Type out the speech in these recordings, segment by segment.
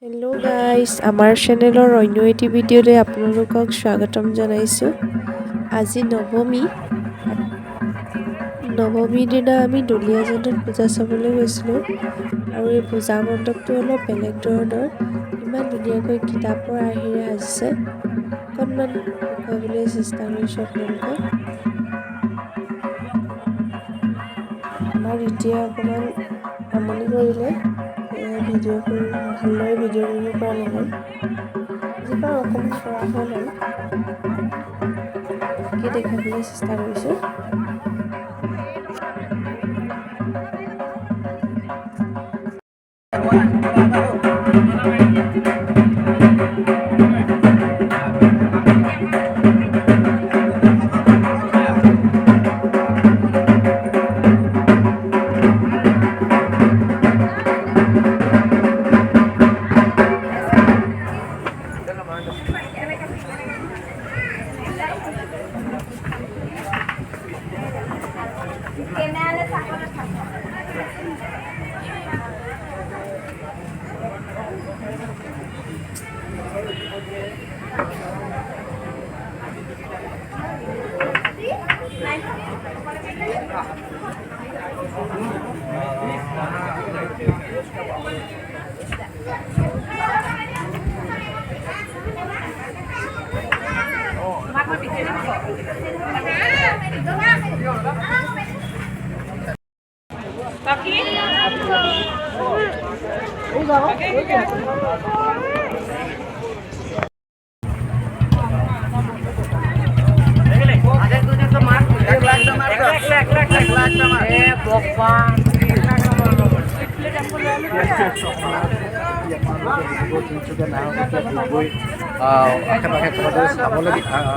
Hello' guys, আমাৰ চেনেলৰ অন্য এটি ভিডিঅ'লৈ আপোনালোকক স্বাগতম জনাইছোঁ। আজি নৱমীৰ দিনা আমি দুলীয়াজানত পূজা চাবলৈ গৈছিলোঁ আৰু এই পূজা মণ্ডপটো অলপ বেলেগ ধৰণৰ। ইমান ধুনীয়াকৈ কিতাপৰ আৰ্হিৰে সাজিছে। অকণমান দেখুৱাবলৈ চেষ্টা কৰিছোঁ আপোনালোকক। আমাৰ এতিয়া অকণমান আমনি কৰিলে, ভিডিঅ' ভালদৰে ভিডিঅ' কৰিব পৰা নগ'ল। আজি বাৰু অকণমান পৰা হ'ল আৰু তাকে দেখাবলৈ চেষ্টা কৰিছোঁ।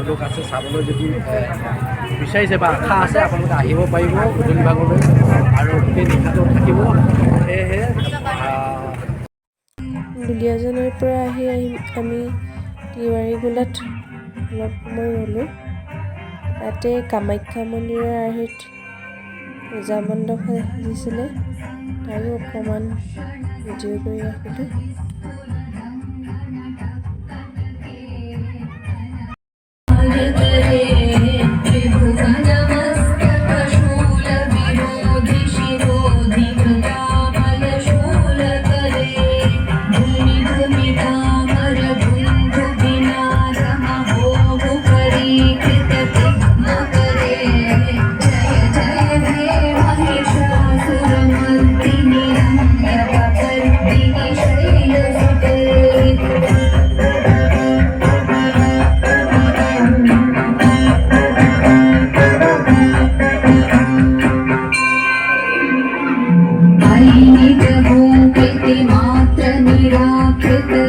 লোক আছে চাবলৈ যদি বিচাৰিছে বা আশা আছে আপোনালোকে আহিব পাৰিব গধূলি ভাগলৈ আৰু গোটেই নিশাটো থাকিব। সেয়েহে দুলীয়াজানৰ পৰা আহি আমি তিৱাৰীগোলাত অলপ সময় ৰ'লোঁ। তাতে কামাখ্যা মন্দিৰৰ আৰ্হিত পূজা মণ্ডপ সাজিছিলে, তাৰো অকণমান ভিডিঅ' কৰি ৰাখিলোঁ। मात्र निराकृत